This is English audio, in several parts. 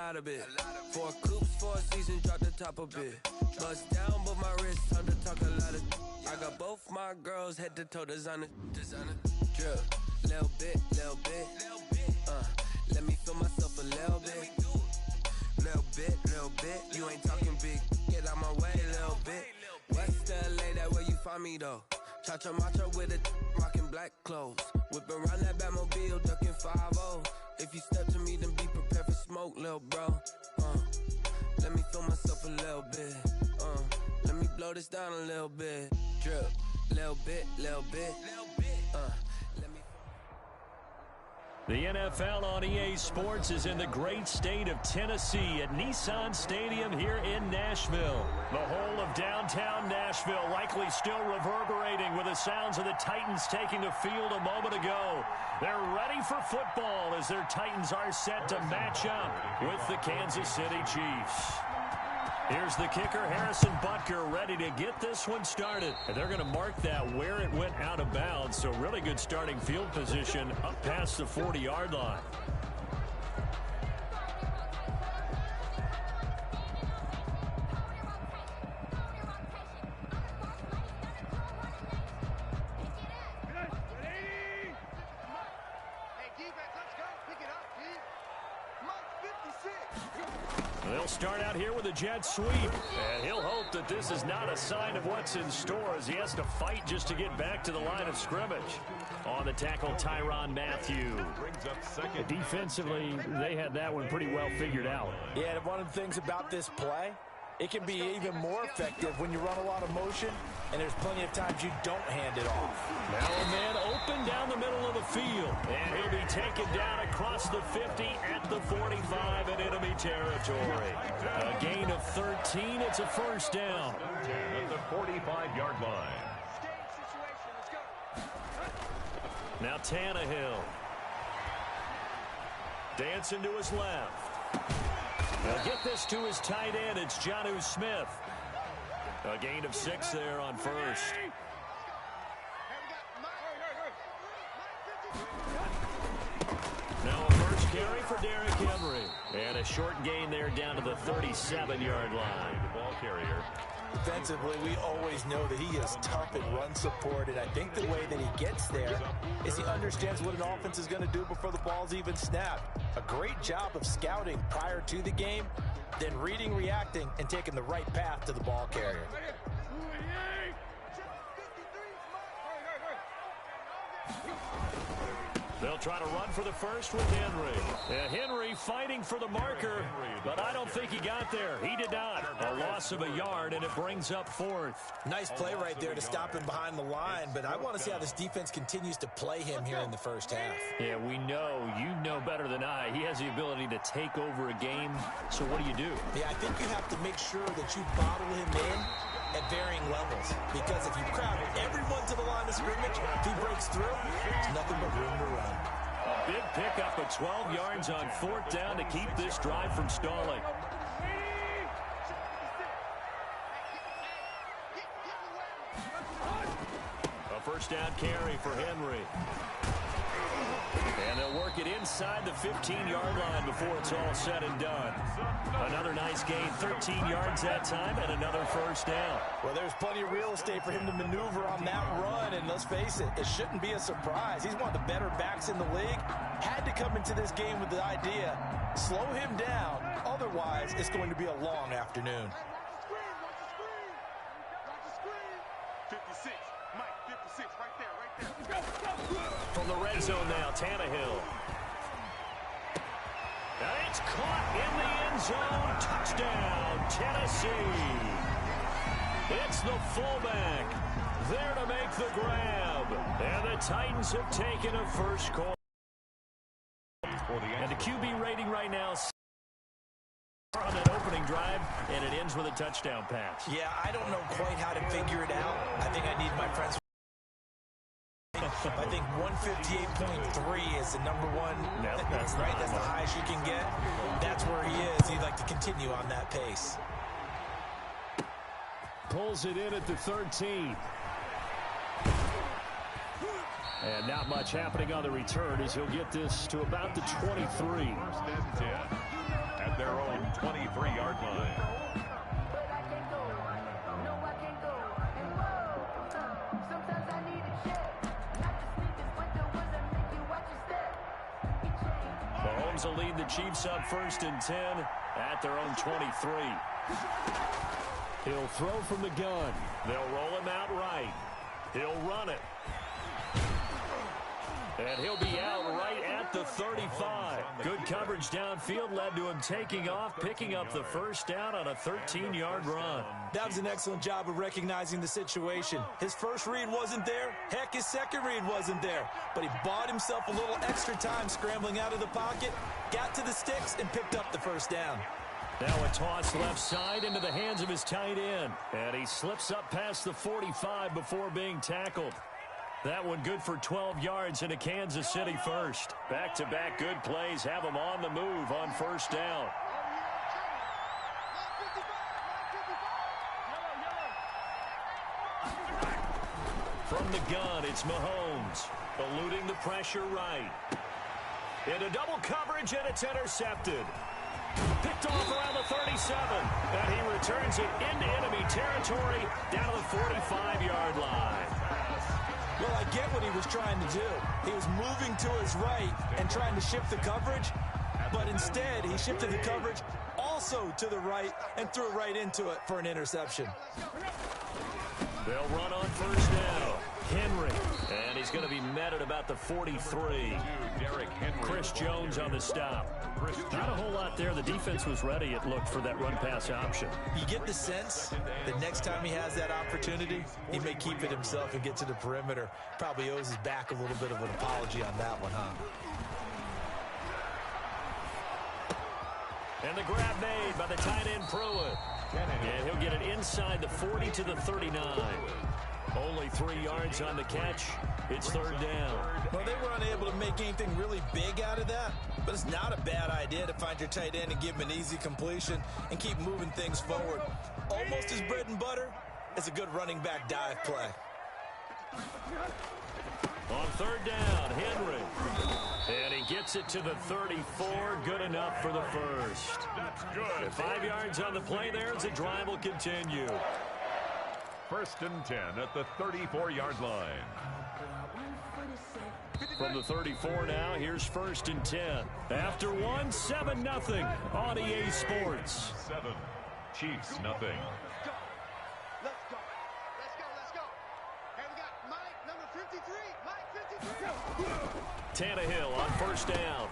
lot of it. 4 coops, 4 seasons, drop the top a bit. Bust down, but my wrist, time to talk a lot of. I got both my girls head to toe designer. Drip, little bit. Let me feel myself a little bit. Little bit. You ain't talking big. Get out my way, little bit. West LA, that where you find me though. Cha-cha matcha with a rockin' black clothes. Whip around that Batmobile, ducking 5-0. If you step to me, then be prepared for smoke, little bro. Let me feel myself a little bit. Let me blow this down a little bit. Drip, little bit. The NFL on EA Sports is in the great state of Tennessee at Nissan Stadium here in Nashville. The whole of downtown Nashville likely still reverberating with the sounds of the Titans taking the field a moment ago. They're ready for football as their Titans are set to match up with the Kansas City Chiefs. Here's the kicker, Harrison Butker, ready to get this one started. And they're going to mark that where it went out of bounds. So really good starting field position up past the 40-yard line. They'll start out here with a jet sweep, and he'll hope that this is not a sign of what's in store as he has to fight just to get back to the line of scrimmage. On the tackle, Tyrann Mathieu. Defensively, they had that one pretty well figured out. Yeah, one of the things about this play, it can be even more effective when you run a lot of motion, and there's plenty of times you don't hand it off. Now a man open down the middle of the field, and he'll be taken down across the 50 at the 45 in enemy territory. A gain of 13, it's a first down. At the 45-yard line. Now Tannehill. Dancing to his left. They'll get this to his tight end. It's Jonnu Smith. A gain of 6 there on first. Now a first carry for Derrick Henry. And a short gain there down to the 37-yard line. The ball carrier. Defensively, we always know that he is tough in run support, and I think the way that he gets there is he understands what an offense is going to do before the ball's even snapped. A great job of scouting prior to the game, then reading, reacting, and taking the right path to the ball carrier. They'll try to run for the first with Henry. Henry fighting for the marker, but I don't think he got there. He did not. A loss of a yard, and it brings up 4th. Nice play right there to stop him behind the line, but I want to see how this defense continues to play him here in the first half. Yeah, we know. You know better than I. He has the ability to take over a game, so what do? Yeah, I think you have to make sure that you bottle him in at varying levels, because if you crowd everyone to the line of scrimmage, if he breaks through, there's nothing but room to run. A big pickup of 12 yards on 4th down to keep this drive from stalling. A first down carry for Henry. And they'll work it inside the 15-yard line before it's all said and done. Another nice gain, 13 yards that time, and another first down. Well, there's plenty of real estate for him to maneuver on that run, and let's face it, it shouldn't be a surprise. He's one of the better backs in the league. Had to come into this game with the idea, slow him down, otherwise it's going to be a long afternoon. 56, Mike, 56, right there. From the red zone now, Tannehill. Now it's caught in the end zone. Touchdown, Tennessee. It's the fullback there to make the grab. And the Titans have taken a first call. And the QB rating right now on that opening drive, and it ends with a touchdown pass. Yeah, I don't know quite how to figure it out. I think I need my friends. I think 158.3 is the number one. No, that's right. That's the highest you can get. That's where he is. He'd like to continue on that pace. Pulls it in at the 13. And not much happening on the return as he'll get this to about the 23. First and 10. at their own 23-yard line. Mahomes will lead the Chiefs up 1st and 10 at their own 23. He'll throw from the gun. They'll roll him out right. He'll run it. And he'll be out right at the 35. Good coverage downfield led to him taking off, picking up the first down on a 13-yard run. That was an excellent job of recognizing the situation. His first read wasn't there. Heck, his second read wasn't there. But he bought himself a little extra time scrambling out of the pocket, got to the sticks, and picked up the first down. Now a toss left side into the hands of his tight end. And he slips up past the 45 before being tackled. That one good for 12 yards into Kansas City first. Back-to-back good plays have him on the move on first down. From the gun, it's Mahomes, eluding the pressure right. Into double coverage, and it's intercepted. Picked off around the 37, and he returns it into enemy territory down to the 45-yard line. Well, I get what he was trying to do. He was moving to his right and trying to shift the coverage, but instead he shifted the coverage also to the right and threw it right into it for an interception. They'll run on first down. Henry, and he's going to be met at about the 43. Chris Jones on the stop. Not a whole lot there. The defense was ready, it looked, for that run-pass option. You get the sense that next time he has that opportunity, he may keep it himself and get to the perimeter. Probably owes his back a little bit of an apology on that one, huh? And the grab made by the tight end Pruitt. And he'll get it inside the 40 to the 39. Only 3 yards on the catch. It's third down. Well, they were unable to make anything really big out of that, but it's not a bad idea to find your tight end and give him an easy completion and keep moving things forward. Almost his bread and butter is a good running back dive play. On third down, Henry. And he gets it to the 34. Good enough for the first. That's good. 5 yards on the play there as the drive will continue. 1st and 10 at the 34-yard line. From the 34 now, here's 1st and 10. After one, 7-0 on EA Sports. 7, Chiefs nothing. Let's go. Let's go. Hey, we got Mike, number 53. Mike, 53. Tannehill on first down.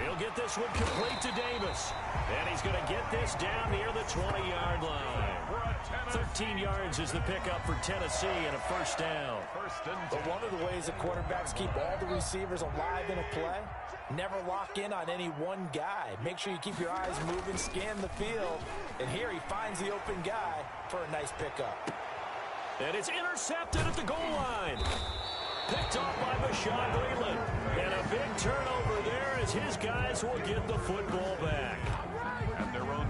He'll get this one complete to Davis. And he's going to get this down near the 20-yard line. 13 yards is the pickup for Tennessee and a first down. But one of the ways that quarterbacks keep all the receivers alive in a play, never lock in on any one guy. Make sure you keep your eyes moving, scan the field. And here he finds the open guy for a nice pickup. And it's intercepted at the goal line. Picked off by Bashaud Breeland. And a big turnover there as his guys will get the football back.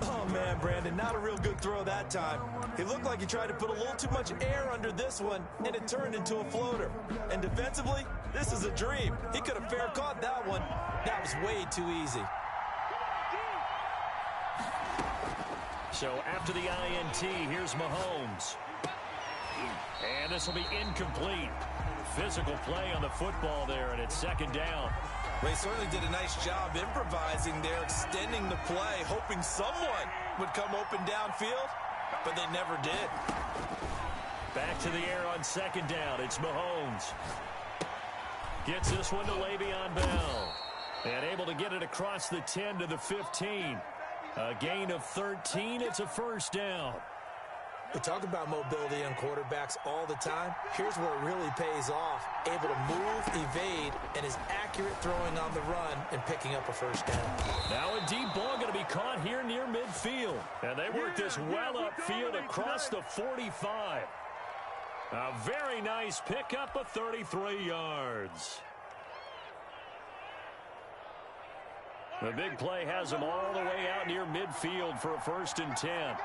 Oh, man, Brandon, not a real good throw that time. He looked like he tried to put a little too much air under this one, and it turned into a floater. And defensively, this is a dream. He could have fair caught that one. That was way too easy. So after the INT, here's Mahomes. And this will be incomplete. Physical play on the football there, and it's second down. They certainly did a nice job improvising there, extending the play, hoping someone would come open downfield, but they never did. Back to the air on second down. It's Mahomes. Gets this one to Le'Veon Bell. And able to get it across the 10 to the 15. A gain of 13. It's a first down. We talk about mobility on quarterbacks all the time. Here's where it really pays off. Able to move, evade, and is accurate throwing on the run and picking up a first down. Now a deep ball going to be caught here near midfield. And they work this well upfield across the 45. A very nice pickup of 33 yards. The big play has them all the way out near midfield for a 1st and 10.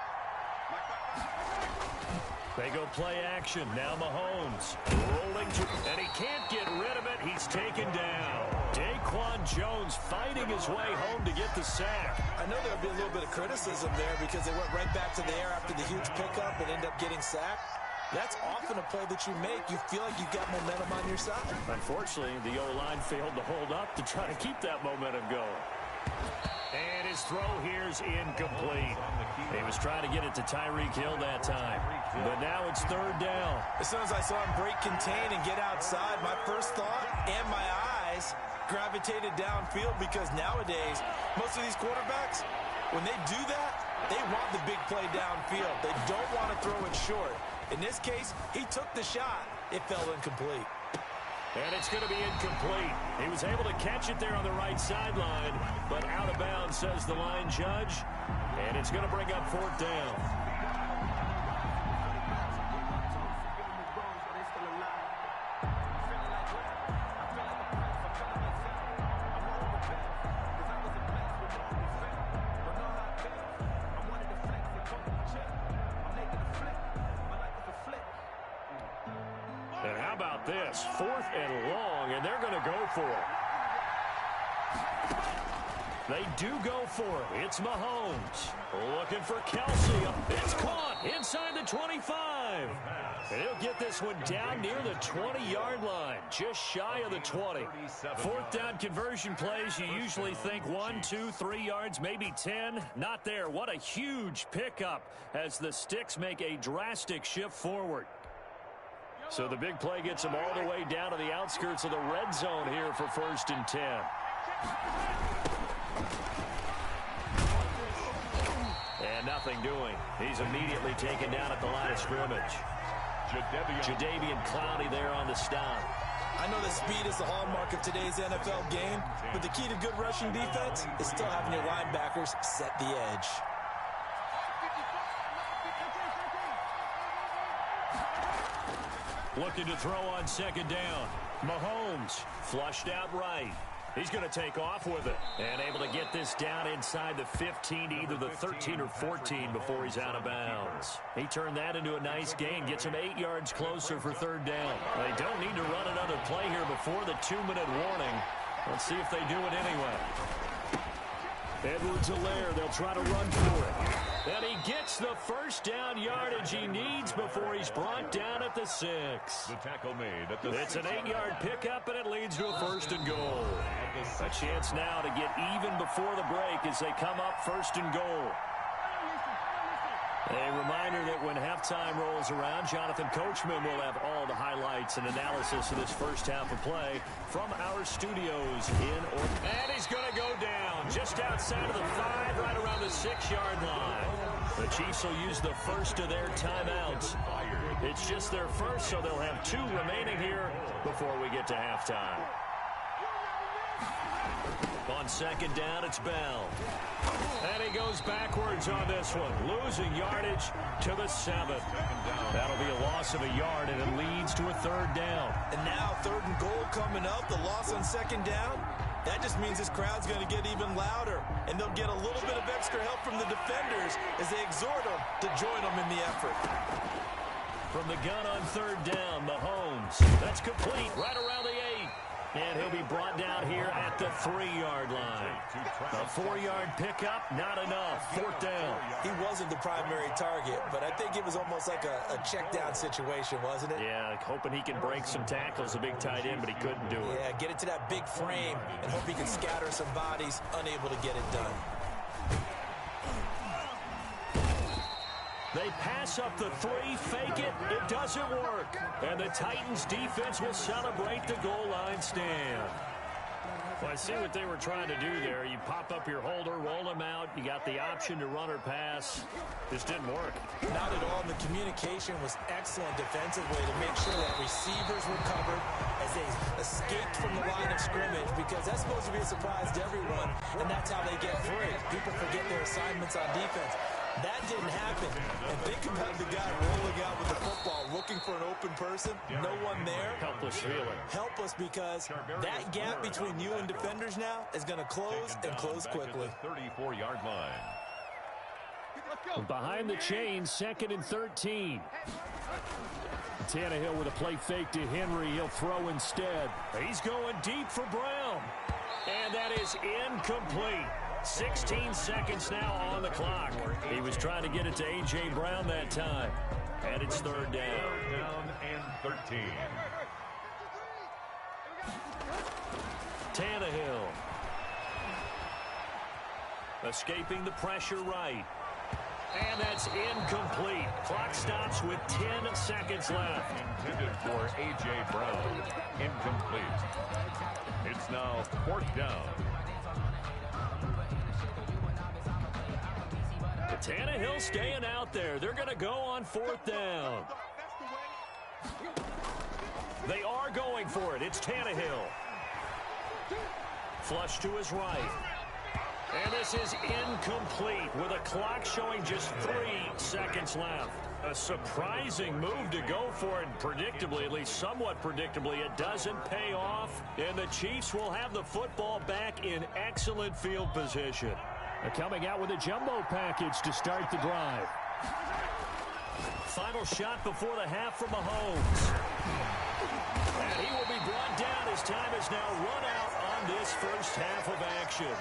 They go play action. Now Mahomes rolling to, and he can't get rid of it. He's taken down. Daquan Jones fighting his way home to get the sack. I know there'll be a little bit of criticism there because they went right back to the air after the huge pickup and ended up getting sacked. That's often a play that you make. You feel like you've got momentum on your side. Unfortunately, the O-line failed to hold up to try to keep that momentum going. And his throw here's incomplete. He was trying to get it to Tyreek Hill that time. But now it's third down. As soon as I saw him break contain and get outside, my first thought and my eyes gravitated downfield because nowadays, most of these quarterbacks, when they do that, they want the big play downfield. They don't want to throw it short. In this case, he took the shot. It fell incomplete. And it's going to be incomplete. He was able to catch it there on the right sideline, but out of bounds, says the line judge. And it's going to bring up fourth down. And how about this? 4th and long, and they're going to go for it. They do go for it. It's Mahomes. Looking for Kelsey. It's caught inside the 25. And he'll get this one down near the 20-yard line, just shy of the 20. Fourth down conversion plays, you usually think 1, 2, 3 yards, maybe 10. Not there. What a huge pickup as the Sticks make a drastic shift forward. So the big play gets him all the way down to the outskirts of the red zone here for 1st and 10. And nothing doing. He's immediately taken down at the line of scrimmage. Jadeveon Clowney there on the stop. I know that speed is the hallmark of today's NFL game, but the key to good rushing defense is still having your linebackers set the edge. Looking to throw on 2nd down. Mahomes flushed out right. He's going to take off with it and able to get this down inside the 15 to either the 13 or 14 before he's out of bounds. He turned that into a nice gain, gets him 8 yards closer for 3rd down. They don't need to run another play here before the 2-minute warning. Let's see if they do it anyway. Edwards-Helaire, they'll try to run for it. And he gets the 1st down yardage he needs before he's brought down at the 6. The tackle made at the It's an 8-yard pickup, and it leads to a 1st and goal. A chance now to get even before the break as they come up 1st and goal. A reminder that when halftime rolls around, Jonathan Coachman will have all the highlights and analysis of this first half of play from our studios in Orlando. And he's going to go down just outside of the 5, right around the 6-yard line. The Chiefs will use the first of their timeouts. It's just their first, so they'll have 2 remaining here before we get to halftime. On 2nd down, it's Bell. And he goes backwards on this one, losing yardage to the 7. That'll be a loss of a yard, and it leads to a 3rd down. And now 3rd and goal coming up, the loss on 2nd down. That just means this crowd's going to get even louder, and they'll get a little bit of extra help from the defenders as they exhort them to join them in the effort. From the gun on 3rd down, Mahomes. That's complete right around the 8. And he'll be brought down here at the 3-yard line. A 4-yard pickup, not enough. 4th down. He wasn't the primary target, but I think it was almost like a check-down situation, wasn't it? Yeah, hoping he can break some tackles, a big tight end, but he couldn't do it. Yeah, get it to that big frame and hope he can scatter some bodies, unable to get it done. They pass up the 3, fake it, it doesn't work. And the Titans defense will celebrate the goal line stand. Well, I see what they were trying to do there. You pop up your holder, roll him out. You got the option to run or pass. This didn't work. Not at all. The communication was excellent defensively to make sure that receivers were covered as they escaped from the line of scrimmage, because that's supposed to be a surprise to everyone, and that's how they get free. People forget their assignments on defense. That didn't happen. And think about the guy rolling out with the football, looking for an open person. No one there. Helpless feeling. Helpless because that gap between you and defenders now is going to close and close quickly. 34-yard line. Behind the chains, 2nd and 13. Tannehill with a play fake to Henry. He'll throw instead. He's going deep for Brown. down. And that is incomplete. 16 seconds now on the clock. He was trying to get it to A.J. Brown that time. And it's third down. Third down and 13. Tannehill. Escaping the pressure right. And that's incomplete. Clock stops with 10 seconds left. Intended for A.J. Brown. Incomplete. It's now fourth down. Tannehill staying out there. They're going to go on fourth down. They are going for it. It's Tannehill. Flush to his right. And this is incomplete with a clock showing just 3 seconds left. A surprising move to go for it. Predictably, at least somewhat predictably, it doesn't pay off. And the Chiefs will have the football back in excellent field position. Coming out with a jumbo package to start the drive. Final shot before the half from Mahomes. And he will be brought down. His time is now run out on this first half of action.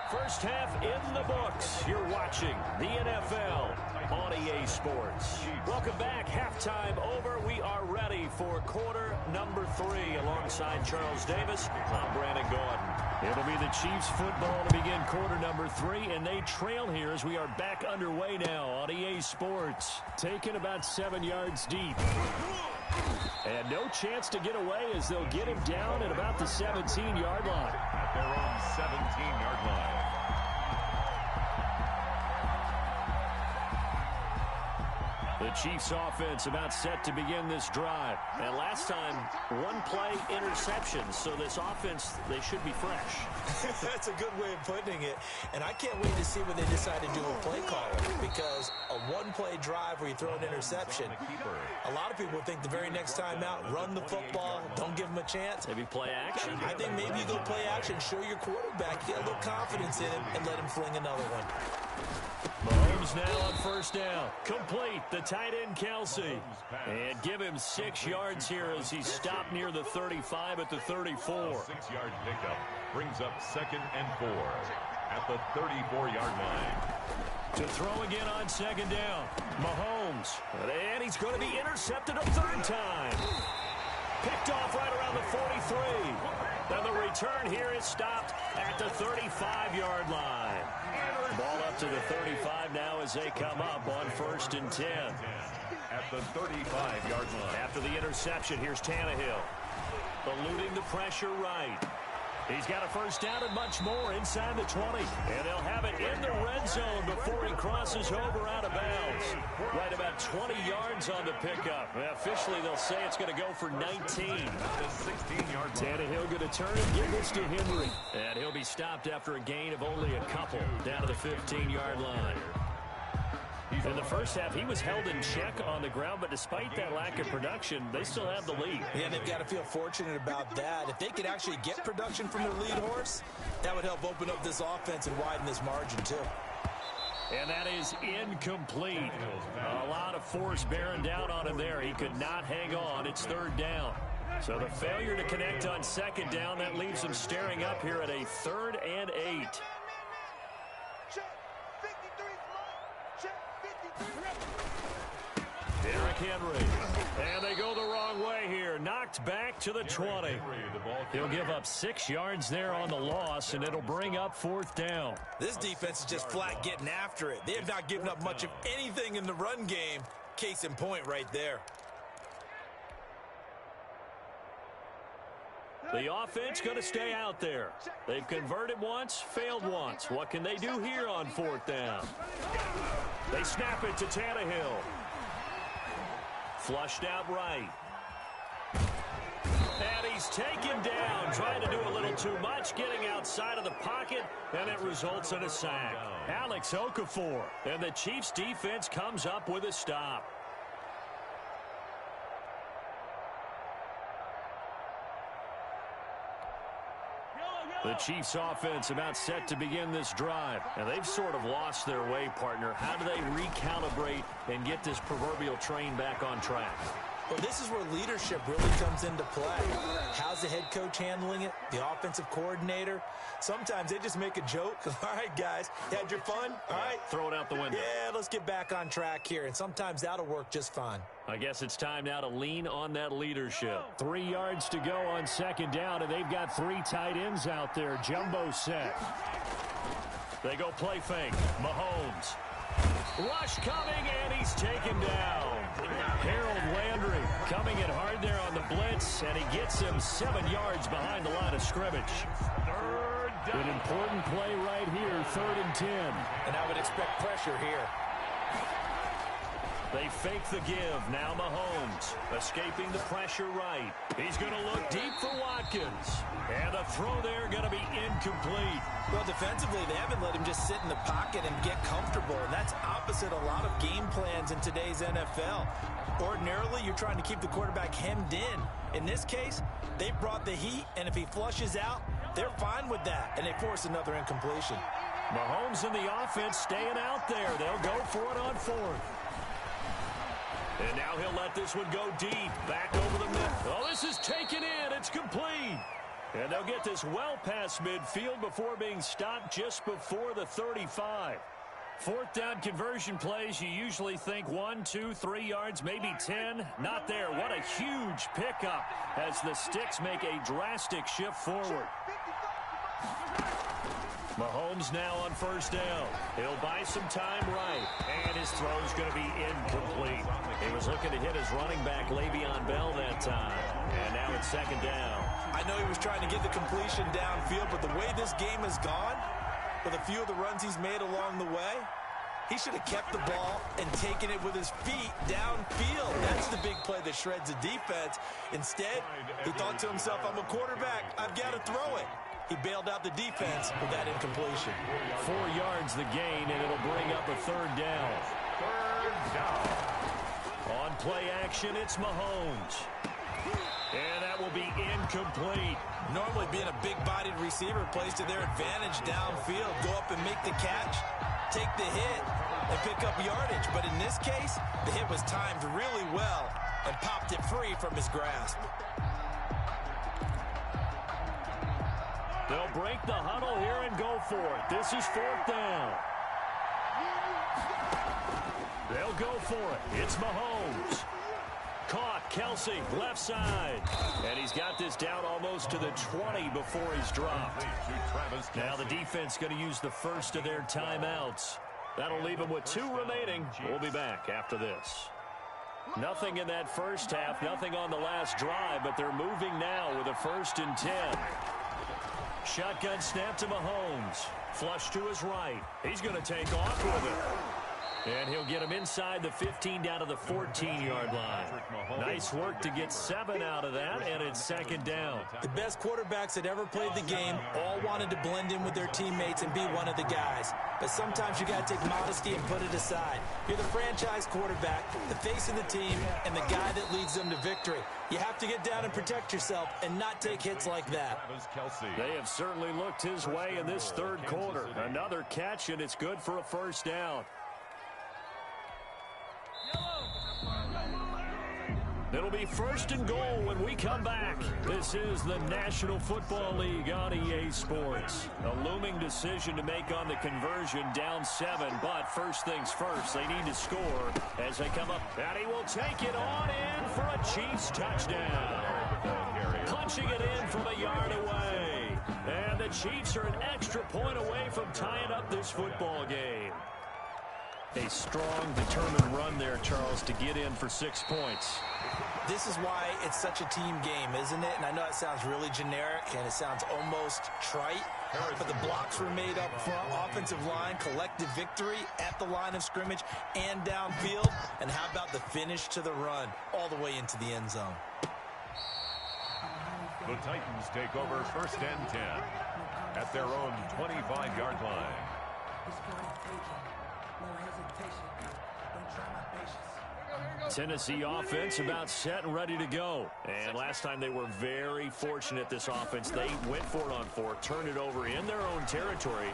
First half in the books. You're watching the NFL on EA Sports. Welcome back. Halftime over. We are ready for quarter number 3 alongside Charles Davis. I'm Brandon Gordon. It'll be the Chiefs football to begin quarter number 3, and they trail here as we are back underway now on EA Sports. Taken about 7 yards deep. And no chance to get away as they'll get him down at about the 17-yard line. At their own 17-yard line. The Chiefs offense about set to begin this drive. And last time, one play interception. So this offense, they should be fresh. That's a good way of putting it. And I can't wait to see what they decide to do with play calling. Because a one-play drive where you throw an interception, a lot of people think the very next time out, run the football, don't give them a chance. Maybe play action. I think maybe you go play action, show your quarterback, get a little confidence in him, and let him fling another one. Mahomes now on first down. Complete. The tight end, Kelsey. And give him 6 yards here as he's stopped near the 35 at the 34. 6-yard pickup brings up 2nd and 4 at the 34-yard line. To throw again on 2nd down. Mahomes. And he's going to be intercepted a 3rd time. Picked off right around the 43. Then the return here is stopped at the 35-yard line. Ball up to the 35 now as they come up on 1st and 10. At the 35-yard line. After the interception, here's Tannehill. Eluding the pressure right. He's got a first down and much more inside the 20. And they'll have it in the red zone before he crosses over out of bounds. Right about 20 yards on the pickup. Officially, they'll say it's going to go for 19. The 16-yard line. Tannehill going to turn and give this to Henry. And he'll be stopped after a gain of only a couple down to the 15-yard line. In the first half, he was held in check on the ground, but despite that lack of production, they still have the lead. Yeah, they've got to feel fortunate about that. If they could actually get production from their lead horse, that would help open up this offense and widen this margin, too. And that is incomplete. A lot of force bearing down on him there. He could not hang on. It's 3rd down. So the failure to connect on 2nd down, that leaves him staring up here at a 3rd and 8. Derrick Henry. And they go the wrong way here. Knocked back to the 20. He'll give up 6 yards there on the loss, and it'll bring up 4th down. This defense is just flat getting after it. They have not given up much of anything in the run game. Case in point right there. The offense going to stay out there. They've converted once, failed once. What can they do here on 4th down? They snap it to Tannehill. Flushed out right. And he's taken down, trying to do a little too much, getting outside of the pocket, and it results in a sack. Alex Okafor, and the Chiefs defense comes up with a stop. The Chiefs offense about set to begin this drive. And they've sort of lost their way, partner. How do they recalibrate and get this proverbial train back on track? Well, this is where leadership really comes into play. How's the head coach handling it? The offensive coordinator? Sometimes they just make a joke. All right, guys, you had your fun? All right. Throw it out the window. Yeah, let's get back on track here. And sometimes that'll work just fine. I guess it's time now to lean on that leadership. 3 yards to go on second down, and they've got 3 tight ends out there. Jumbo set. They go play fake. Mahomes. Rush coming, and he's taken down. Harold Landry coming in hard there on the blitz, and he gets him 7 yards behind the line of scrimmage. An important play right here, 3rd and 10. And I would expect pressure here. They fake the give. Now Mahomes escaping the pressure right. He's going to look deep for Watkins. And the throw there going to be incomplete. Well, defensively, they haven't let him just sit in the pocket and get comfortable. And that's opposite a lot of game plans in today's NFL. Ordinarily, you're trying to keep the quarterback hemmed in. In this case, they brought the heat, and if he flushes out, they're fine with that. And they force another incompletion. Mahomes and the offense staying out there. They'll go for it on 4th. And now he'll let this one go deep. Back over the middle. Oh, this is taken in. It's complete. And they'll get this well past midfield before being stopped just before the 35. 4th down conversion plays, you usually think 1, 2, 3 yards, maybe 10. Not there. What a huge pickup as the Sticks make a drastic shift forward. Mahomes now on 1st down. He'll buy some time right. And his throw's going to be incomplete. He was looking to hit his running back, Le'Veon Bell, that time. And now it's 2nd down. I know he was trying to get the completion downfield, but the way this game has gone, with a few of the runs he's made along the way, he should have kept the ball and taken it with his feet downfield. That's the big play that shreds the defense. Instead, he thought to himself, I'm a quarterback. I've got to throw it. He bailed out the defense with that incompletion. 4 yards the gain, and it'll bring up a 3rd down. 3rd down. On play action, it's Mahomes. And that will be incomplete. Normally being a big-bodied receiver plays to their advantage downfield. Go up and make the catch, take the hit, and pick up yardage. But in this case, the hit was timed really well and popped it free from his grasp. They'll break the huddle here and go for it. This is 4th down. They'll go for it. It's Mahomes. Caught, Kelsey, left side. And he's got this down almost to the 20 before he's dropped. Now the defense going to use the first of their timeouts. That'll leave them with 2 remaining. We'll be back after this. Nothing in that first half, nothing on the last drive, but they're moving now with a 1st and 10. Shotgun snap to Mahomes. Flush to his right. He's going to take off with it. And he'll get him inside the 15 down to the 14-yard line. Nice work to get 7 out of that, and it's 2nd down. The best quarterbacks that ever played the game all wanted to blend in with their teammates and be one of the guys. But sometimes you got to take modesty and put it aside. You're the franchise quarterback, the face of the team, and the guy that leads them to victory. You have to get down and protect yourself and not take hits like that. They have certainly looked his way in this 3rd quarter. Another catch, and it's good for a 1st down. It'll be 1st and goal when we come back. This is the National Football League on EA Sports. A looming decision to make on the conversion, down 7. But first things first, they need to score as they come up. And he will take it on in for a Chiefs touchdown. Punching it in from a yard away. And the Chiefs are an extra point away from tying up this football game. A strong, determined run there, Charles, to get in for 6 points. This is why it's such a team game, isn't it? And I know it sounds really generic and it sounds almost trite, but the blocks were made up front, offensive line, collective victory at the line of scrimmage and downfield. And how about the finish to the run all the way into the end zone? The Titans take over 1st and 10 at their own 25-yard line. Tennessee offense about set and ready to go. And last time they were very fortunate, this offense. They went for it on 4, turned it over in their own territory,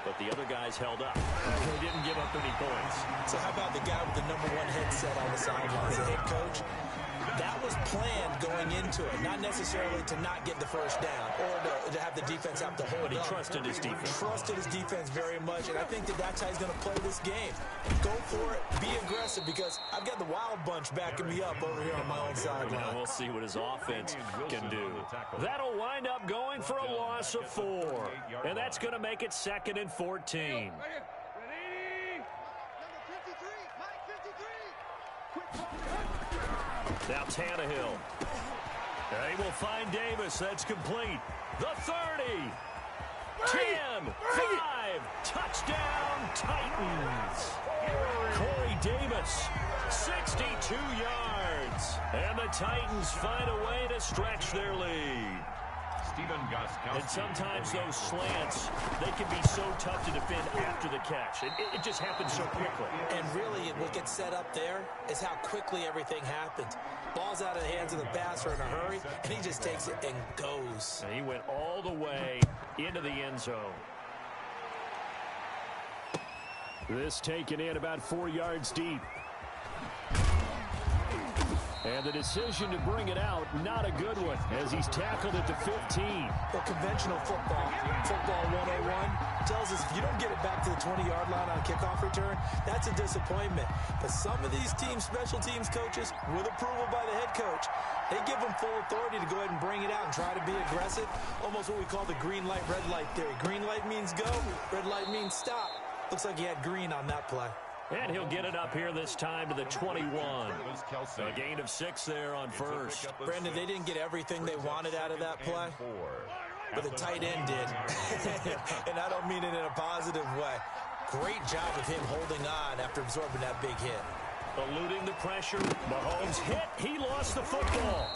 but the other guys held up. They didn't give up any points. So how about the guy with the #1 headset on the sidelines, the head coach? That was planned going into it, not necessarily to not get the first down or to have the defense have to hold up. But he trusted his defense. Trusted his defense very much, and I think that's how he's going to play this game. Go for it, be aggressive, because I've got the wild bunch backing me up over here on my own sideline. We'll see what his offense can do. That'll wind up going for a loss of 4, and that's going to make it 2nd and 14. Now Tannehill. They will find Davis. That's complete. The 30. 10. 5. Touchdown, Titans. Corey Davis, 62 yards. And the Titans find a way to stretch their lead. And sometimes those slants, they can be so tough to defend after the catch. It just happens so quickly. And really, what gets set up there is how quickly everything happens. Ball's out of the hands of the passer in a hurry, and he just takes it and goes. And he went all the way into the end zone. This taken in about 4 yards deep. And the decision to bring it out, not a good one, as he's tackled at the 15. Well, conventional football 101, tells us if you don't get it back to the 20-yard line on a kickoff return, that's a disappointment. But some of these special teams coaches, with approval by the head coach, they give them full authority to go ahead and bring it out and try to be aggressive. Almost what we call the green light, red light theory. Green light means go, red light means stop. Looks like he had green on that play. And he'll get it up here this time to the 21. A gain of 6 there on first. Brandon, they didn't get everything they wanted out of that play, but the tight end did. And I don't mean it in a positive way. Great job of him holding on after absorbing that big hit. Eluding the pressure. Mahomes hit. He lost the football.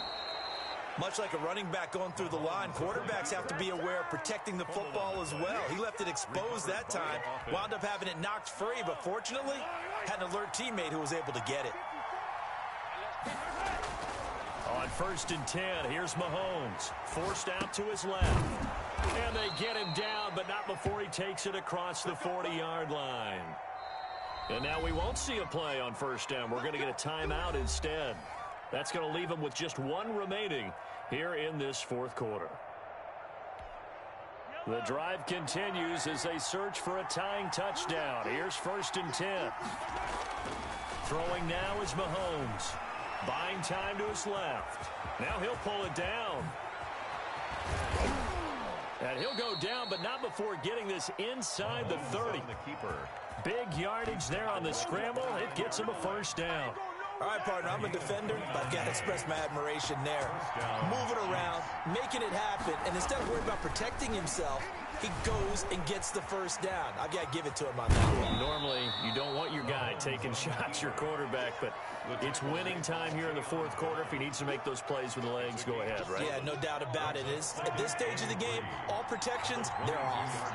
Much like a running back going through the line, quarterbacks have to be aware of protecting the football as well. He left it exposed that time, wound up having it knocked free, but fortunately, had an alert teammate who was able to get it. On 1st and 10, here's Mahomes. Forced out to his left. And they get him down, but not before he takes it across the 40-yard line. And now we won't see a play on 1st down. We're going to get a timeout instead. That's going to leave them with just 1 remaining here in this 4th quarter. The drive continues as they search for a tying touchdown. Here's 1st and 10. Throwing now is Mahomes. Buying time to his left. Now he'll pull it down. And he'll go down, but not before getting this inside the 30. Big yardage there on the scramble. It gets him a 1st down. All right, partner, I'm a defender, but I've got to express my admiration there. Moving around, making it happen, and instead of worrying about protecting himself, he goes and gets the 1st down. I've got to give it to him on that one. Normally, you don't want your guy taking shots, your quarterback, but it's winning time here in the 4th quarter. If he needs to make those plays with the legs, go ahead, right? Yeah, no doubt about it. At this stage of the game, all protections, they're off.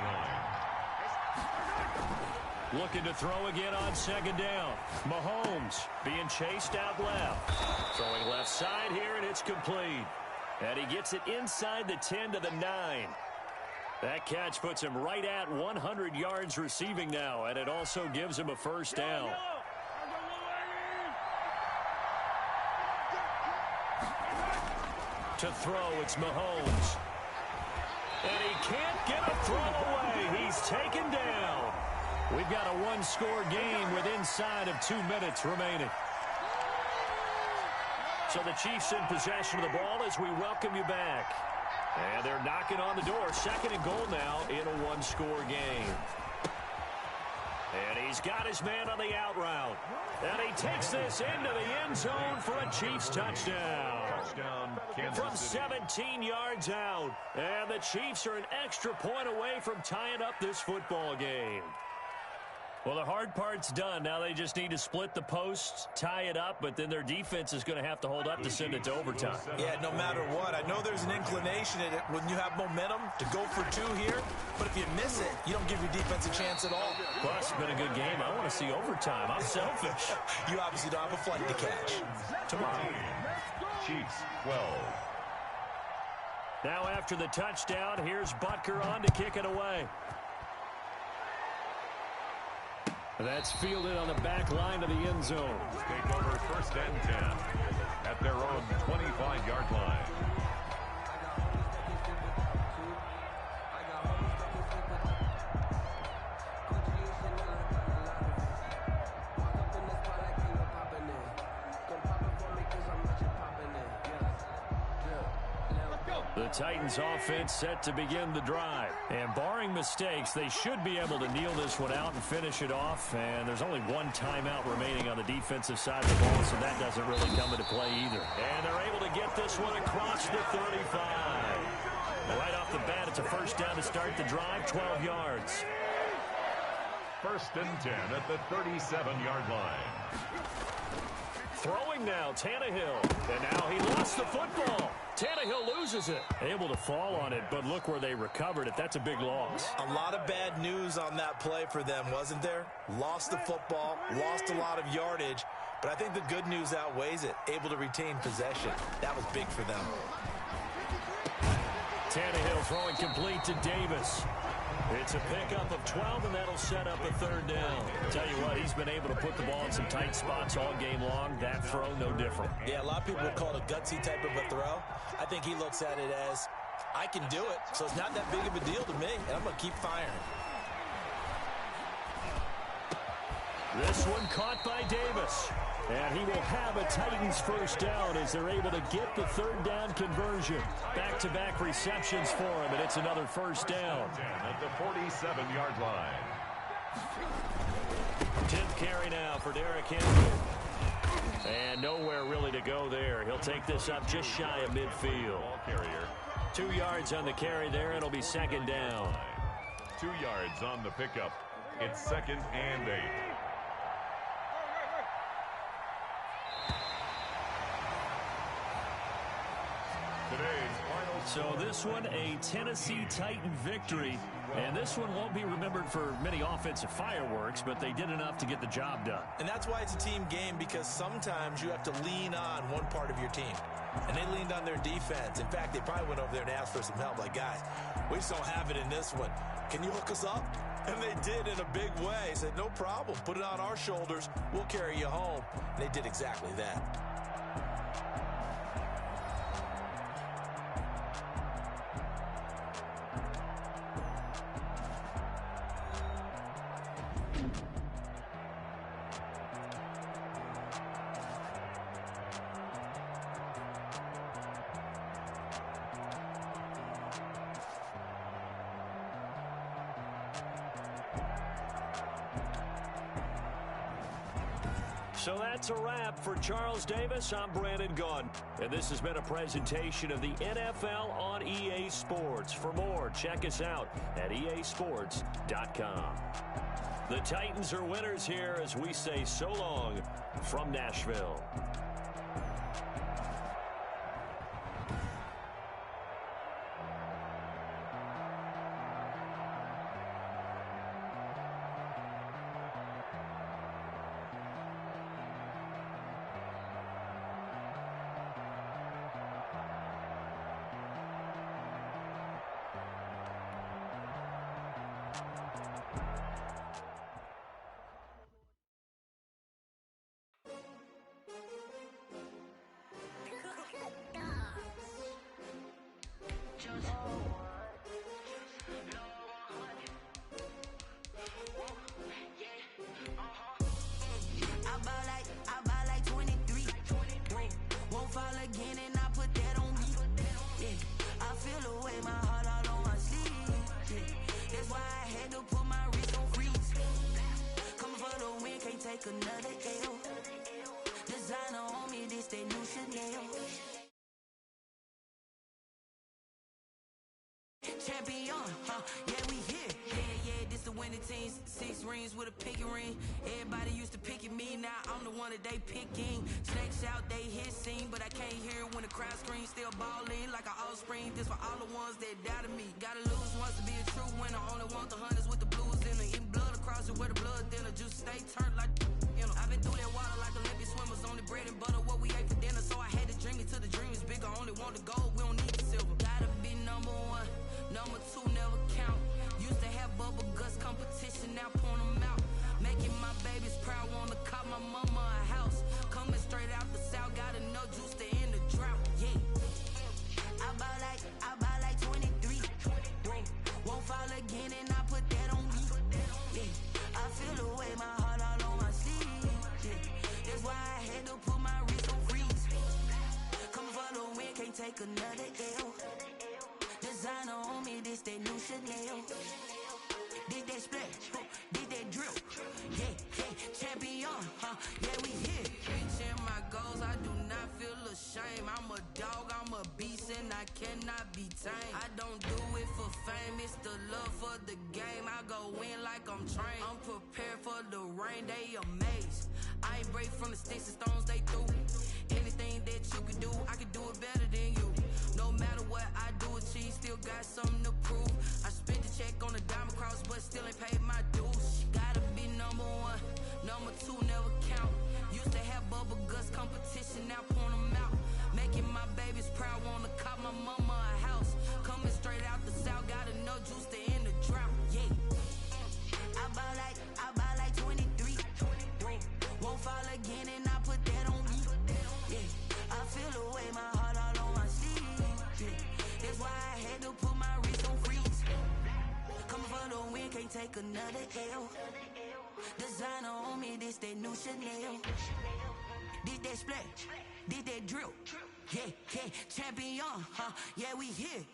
Looking to throw again on 2nd down. Mahomes being chased out left. Throwing left side here, and it's complete. And he gets it inside the 10 to the 9. That catch puts him right at 100 yards receiving now, and it also gives him a 1st down. To throw, it's Mahomes. And he can't get a throw away. He's taken down. We've got a 1-score game with inside of 2 minutes remaining. So the Chiefs in possession of the ball as we welcome you back. And they're knocking on the door. 2nd and goal now in a 1-score game. And he's got his man on the out route. And he takes this into the end zone for a Chiefs touchdown. From 17 yards out. And the Chiefs are an extra point away from tying up this football game. Well, the hard part's done. Now they just need to split the posts, tie it up, but then their defense is going to have to hold up to send it to overtime. Yeah, no matter what. I know there's an inclination in it when you have momentum to go for 2 here, but if you miss it, you don't give your defense a chance at all. Well, it's been a good game. I want to see overtime. I'm selfish. You obviously don't have a flight to catch. Tomorrow. Chiefs 12. Now after the touchdown, here's Butker on to kick it away. That's fielded on the back line of the end zone. Take over 1st and 10 at their own 25-yard line. The Titans offense set to begin the drive. And barring mistakes, they should be able to kneel this one out and finish it off. And there's only one timeout remaining on the defensive side of the ball, so that doesn't really come into play either. And they're able to get this one across the 35. Right off the bat, it's a first down to start the drive, 12 yards. 1st and 10 at the 37-yard line. Throwing now, Tannehill. And now he lost the football. Tannehill loses it. Able to fall on it, but look where they recovered it. That's a big loss. A lot of bad news on that play for them, wasn't there? Lost the football, lost a lot of yardage, but I think the good news outweighs it. Able to retain possession. That was big for them. Tannehill throwing complete to Davis. It's a pickup of 12, and that'll set up a 3rd down. Tell you what, he's been able to put the ball in some tight spots all game long. That throw, no different. Yeah, a lot of people would call it a gutsy type of a throw. I think he looks at it as, I can do it, so it's not that big of a deal to me, and I'm going to keep firing. This one caught by Davis. And he will have a Titans first down as they're able to get the 3rd down conversion. Back-to-back receptions for him, and it's another first down. At the 47-yard line. 10th carry now for Derrick Henry. And nowhere really to go there. He'll take this up just shy of midfield. Ball carrier. 2 yards on the carry there. It'll be 2nd down. 2 yards on the pickup. It's 2nd and 8. So this one, a Tennessee Titan victory. And this one won't be remembered for many offensive fireworks, but they did enough to get the job done. And that's why it's a team game, because sometimes you have to lean on one part of your team. And they leaned on their defense. In fact, they probably went over there and asked for some help. Like, guys, we just don't have it in this one. Can you hook us up? And they did in a big way. Said, no problem. Put it on our shoulders. We'll carry you home. And they did exactly that. So that's a wrap for Charles Davis. I'm Brandon Gaudin. And this has been a presentation of the NFL on EA Sports. For more, check us out at easports.com. The Titans are winners here as we say so long from Nashville. Another L. Designer on me, this that new Chanel. Champion, yeah, we here. Yeah, this the winning team. 6 rings with a pinky ring. Everybody used to picking me, now I'm the one that they picking. Snakes out, they hit scene, but I can't hear when the crowd screams. Still balling like an offspring. This for all the ones that doubted me. Gotta lose once to be a true winner. Only want the hunters with the blues in the blood across closet where the blood thinner, juice stay turned like, you know. I've been through that water like Olympic swimmers, only bread and butter, what we ate for dinner. So I had to dream it till the dream is bigger, only want the gold, we don't need the silver. Gotta be number one, number two never count. Used to have bubble guts competition, now point them out. Making my babies proud, wanna cop my mama a house. Coming straight out the south, got enough juice to end the drought, yeah. I buy like 23. Won't fall again and I put that on me. Yeah. I feel the way, my heart all on my sleeve. Yeah. That's why I had to put my wrist on freeze. Coming for the win, can't take another L. Designer on me, this that new Chanel. Did that splash, did that drill. Yeah, champion, yeah, we here. Reaching my goals, I do not feel ashamed. I'm a dog, I'm a beast, and I cannot be tamed. I don't do it for fame, it's the love for the game. I go in like I'm trained. I'm prepared for the rain, they amazed. I ain't break from the sticks and stones they threw. Anything that you can do, I can do it better than you. No matter what I do, achieve, still got something to prove. I spent the check on the diamond cross, but still ain't paid my dues. Gotta be number one, number two never count. Used to have bubble guts competition, now point them out. Making my babies proud, wanna cop my mama a house. Coming straight out the south, got enough juice to end the drought, yeah. I buy like 23. Won't fall again and I put that on me. Yeah, I feel the way, my heart all on my sleeve. Yeah, that's why I had to put my wrist on freeze. Coming for the win, can't take another L. Designer on me, this that new Chanel. Did that splash, did that drill. Yeah, champion, yeah, we here.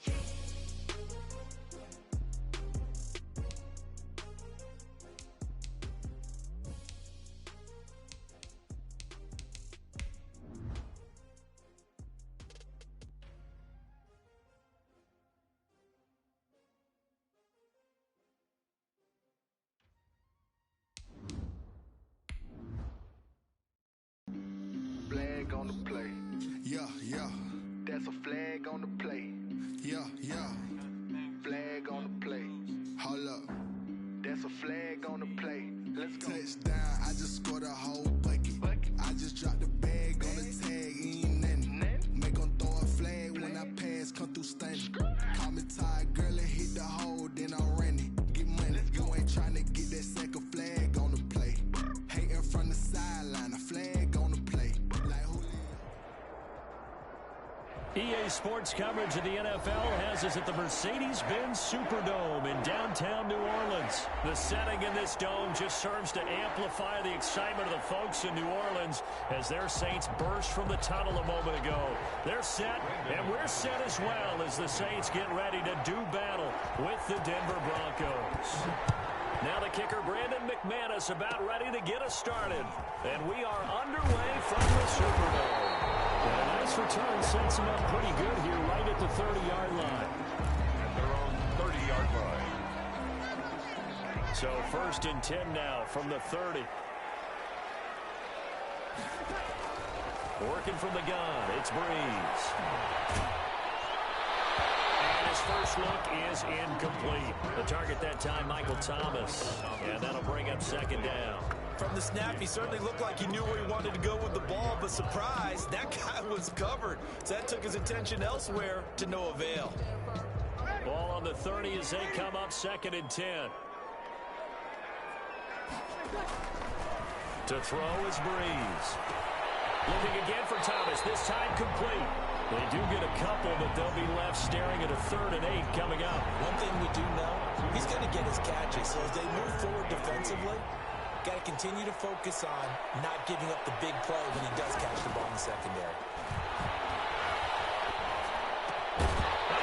Flag on the play. Yeah. That's a flag on the play. Yeah. Flag on the play. Hold up. That's a flag on the play. Let's go. Touchdown, I just scored a whole bucket. I just dropped the bag on the tag, ain't nothing. Make 'em throw a flag when I pass, come through stunning. Call me tired, girl, and hit the hole, then I'm running. Get money, you ain't tryna get that second flag on the play. Hating from the sideline, a flag on the play. Like who? EA Sports coverage of the NFL has us at the Mercedes-Benz Superdome in downtown New Orleans. The setting in this dome just serves to amplify the excitement of the folks in New Orleans as their Saints burst from the tunnel a moment ago. They're set, and we're set as well as the Saints get ready to do battle with the Denver Broncos. Now the kicker, Brandon McManus, about ready to get us started. And we are underway from the Superdome. And a nice return sets him up pretty good here right at the 30-yard line. At their own 30-yard line. So 1st and 10 now from the 30. Working from the gun, it's Breeze. And his first look is incomplete. The target that time, Michael Thomas. And that'll bring up 2nd down. From the snap, he certainly looked like he knew where he wanted to go with the ball, but surprise, that guy was covered. So that took his attention elsewhere to no avail. Ball on the 30 as they come up 2nd and 10. To throw is Breeze. Looking again for Thomas, this time complete. They do get a couple, but they'll be left staring at a 3rd and 8 coming up. One thing we do know, he's going to get his catches. So as they move forward defensively, got to continue to focus on not giving up the big play when he does catch the ball in the secondary.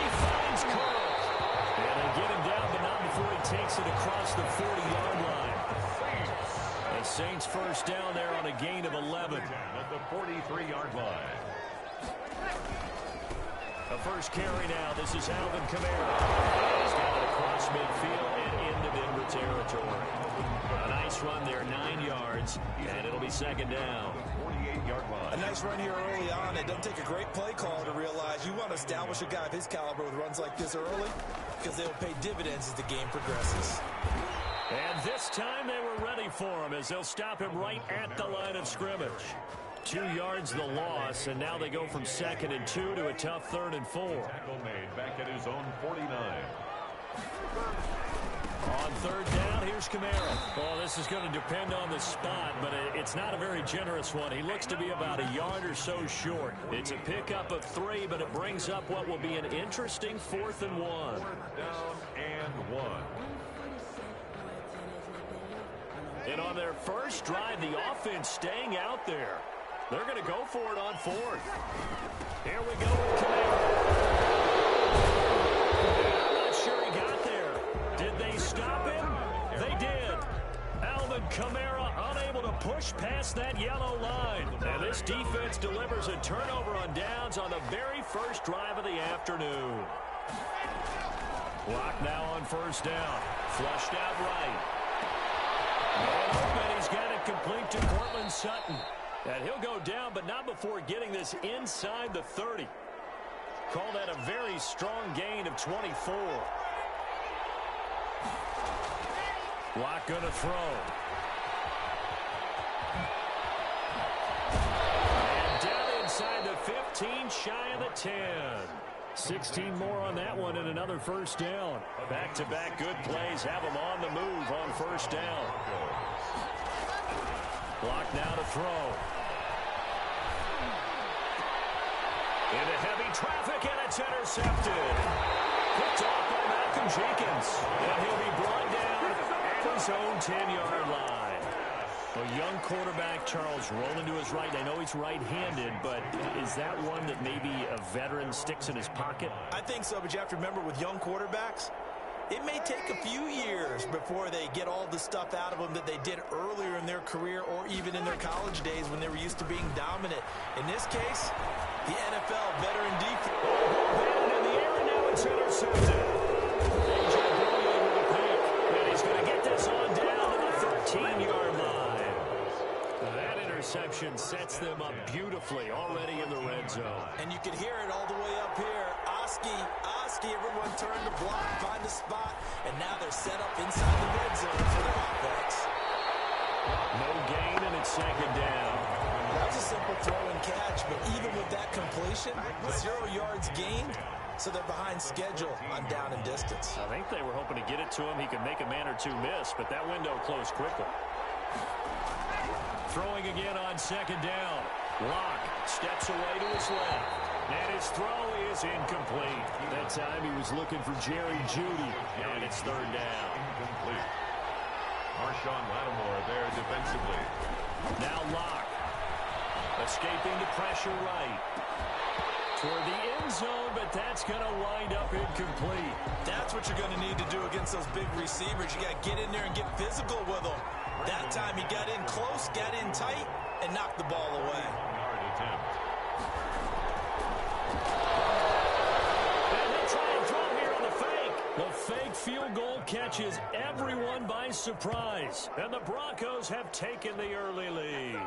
He finds Curl. And they get him down, but not before he takes it across the 40-yard line. The Saints first down there on a gain of 11. At the 43-yard line. The first carry now. This is Alvin Kamara. He's got it across midfield and into Denver territory. A nice run there, 9 yards, and it'll be 2nd down. 48-yard line. A nice run here early on. It doesn't take a great play caller to realize you want to establish a guy of his caliber with runs like this early because they will pay dividends as the game progresses. And this time they were ready for him as they'll stop him right at the line of scrimmage. 2 yards the loss, and now they go from 2nd and 2 to a tough 3rd and 4. Tackle made back at his own 49. On 3rd down, here's Kamara. Well, this is going to depend on the spot, but it's not a very generous one. He looks to be about a yard or so short. It's a pickup of 3, but it brings up what will be an interesting 4th and 1. 4th down and 1. And on their first drive, the offense staying out there. They're going to go for it on 4th. Here we go with Kamara. I'm not sure he got there. Did they stop him? They did. Alvin Kamara unable to push past that yellow line. And this defense delivers a turnover on downs on the very first drive of the afternoon. Block now on 1st down. Flushed out right. And open, he's got it complete to Cortland Sutton. And he'll go down, but not before getting this inside the 30. Call that a very strong gain of 24. Block going to throw. And down inside the 15, shy of the 10. 16 more on that one and another 1st down. Back-to-back good plays have them on the move on 1st down. Block now to throw. Into heavy traffic, and it's intercepted. Picked off by Malcolm Jenkins. And he'll be brought down at his own 10-yard line. A young quarterback, Charles, rolling to his right. I know he's right-handed, but is that one that maybe a veteran sticks in his pocket? I think so, but you have to remember with young quarterbacks, it may take a few years before they get all the stuff out of them that they did earlier in their career or even in their college days when they were used to being dominant. In this case, the NFL veteran defense. In the air, and now it's intercepted. A.J. Brown with a pick, and he's going to get this on down to the 13-yard line. That interception sets them up beautifully already in the red zone. And you can hear it all the way up here. Oski, everyone turned to block, find the spot, and now they're set up inside the red zone for their offense. No gain, and it's 2nd down. That was a simple throw and catch, but even with that completion, 0 yards gained, so they're behind schedule on down and distance. I think they were hoping to get it to him. He could make a man or two miss, but that window closed quickly. Throwing again on 2nd down. Locke steps away to his left. And his throw is incomplete. That time he was looking for Jerry Jeudy. And it's 3rd down. Incomplete. Marshawn Lattimore there defensively. Now Locke. Escaping the pressure right. Toward the end zone, but that's going to wind up incomplete. That's what you're going to need to do against those big receivers. You got to get in there and get physical with them. That time he got in close, got in tight, and knocked the ball away. Yard attempt. And they'll try and throw here on the fake. The fake field goal catches everyone by surprise. And the Broncos have taken the early lead.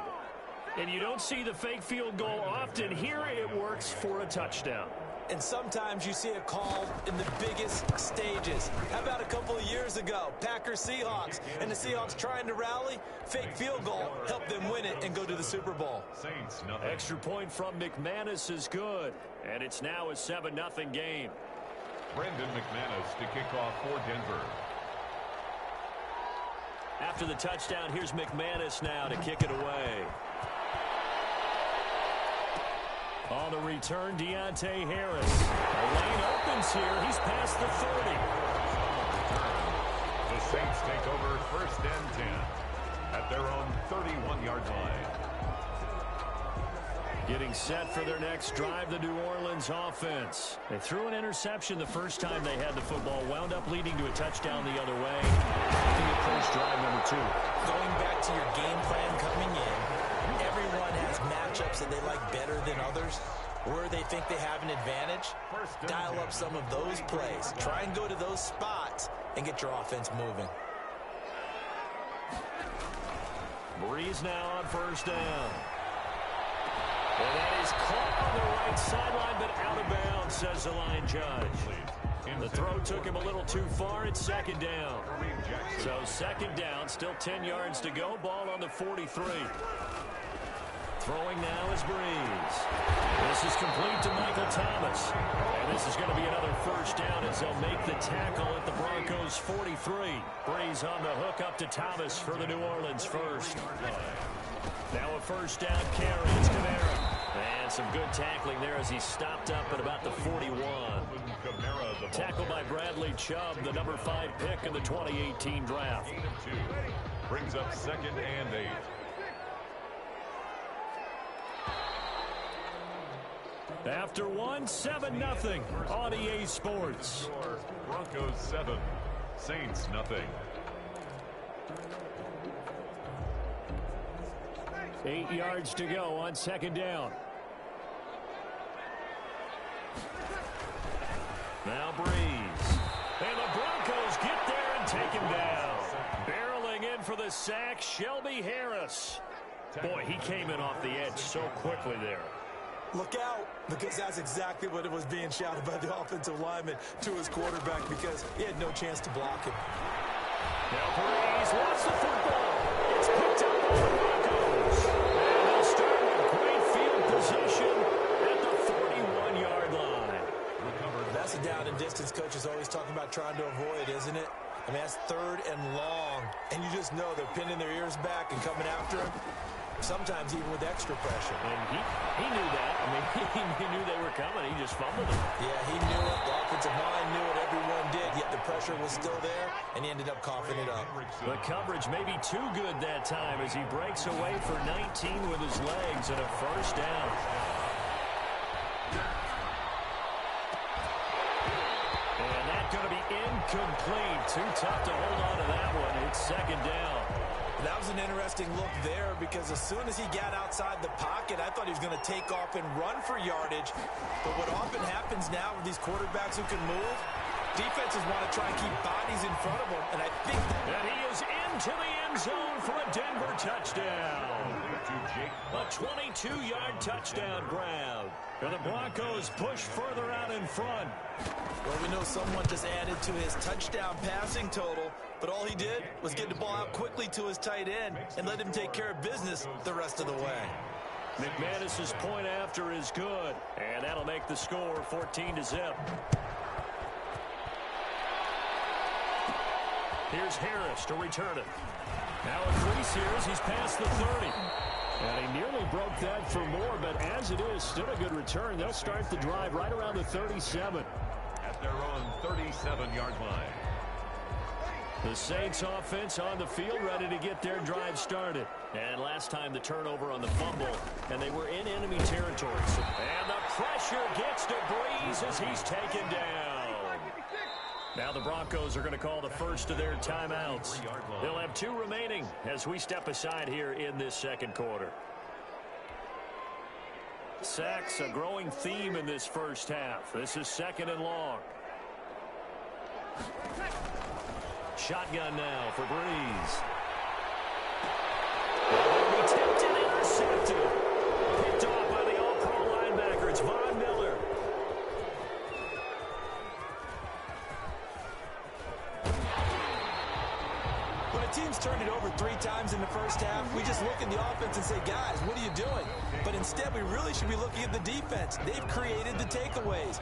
And you don't see the fake field goal often. Here it works for a touchdown. And sometimes you see it called in the biggest stages. How about a couple of years ago, Packers-Seahawks, and the Seahawks trying to rally, fake field goal, help them win it and go to the Super Bowl. Saints, nothing. Extra point from McManus is good, and it's now a 7-0 game. Brendan McManus to kick off for Denver. After the touchdown, here's McManus now to kick it away. On the return, Deontay Harris. The lane opens here. He's past the 30. The Saints take over 1st and 10 at their own 31-yard line. Getting set for their next drive, the New Orleans offense. They threw an interception the first time they had the football, wound up leading to a touchdown the other way. Looking at first drive number 2. Going back to your game plan coming in, everyone has matchups that they like better than others. Where they think they have an advantage, dial up some of those plays. Try and go to those spots and get your offense moving. Breeze now on 1st down. And that is caught on the right sideline, but out of bounds, says the line judge. The throw took him a little too far. It's second down. So second down, still 10 yards to go. Ball on the 43. Throwing now is Breeze. This is complete to Michael Thomas. And this is going to be another first down as they'll make the tackle at the Broncos' 43. Breeze on the hook up to Thomas for the New Orleans first. Now a first down carry. It's Kamara. And some good tackling there as he stopped up at about the 41. Tackled by Bradley Chubb, the number 5 pick in the 2018 draft. Brings up 2nd and 8. After one, 7-0 on EA Sports. Broncos 7, Saints nothing. 8 yards to go on second down. Now Breeze. And the Broncos get there and take him down. Barreling in for the sack, Shelby Harris. Boy, he came in off the edge so quickly there. Look out, because that's exactly what it was being shouted by the offensive lineman to his quarterback, because he had no chance to block him. Now Breeze wants the football. It's picked up by the Broncos. And they'll start with great field position at the 41-yard line. That's a down and distance coach is always talking about trying to avoid, isn't it? I mean, that's 3rd and long, and you just know they're pinning their ears back and coming after him, sometimes even with extra pressure. And he knew that. I mean, he knew they were coming. He just fumbled it. Yeah, he knew it. The offensive line knew it. Everyone did, yet the pressure was still there, and he ended up coughing it up. The coverage may be too good that time as he breaks away for 19 with his legs and a first down. And that's going to be incomplete. Too tough to hold on to that one. It's second down. That was an interesting look there because as soon as he got outside the pocket, I thought he was going to take off and run for yardage. But what often happens now with these quarterbacks who can move, defenses want to try and keep bodies in front of them, and I think that he is into the end zone for a Denver touchdown. A 22-yard touchdown grab. And the Broncos push further out in front. Well, we know someone just added to his touchdown passing total, but all he did was get the ball out quickly to his tight end and let him take care of business the rest of the way. McManus's point after is good, and that'll make the score 14-0. Here's Harris to return it. Now a crease here as he's past the 30. And he nearly broke that for more, but as it is, still a good return. They'll start the drive right around the 37. At their own 37-yard line. The Saints offense on the field, ready to get their drive started. And last time the turnover on the fumble, and they were in enemy territory. And the pressure gets to Breeze as he's taken down. Now the Broncos are going to call the first of their timeouts. They'll have 2 remaining as we step aside here in this second quarter. Sacks, a growing theme in this first half. This is 2nd and long. Shotgun now for Breeze. They'll be tipped and intercepted. Picked off by the all-pro linebacker. It's Von Miller. When a team's turned it over 3 times in the first half, we just look at the offense and say, guys, what are you doing? But instead, we really should be looking at the defense. They've created the takeaways.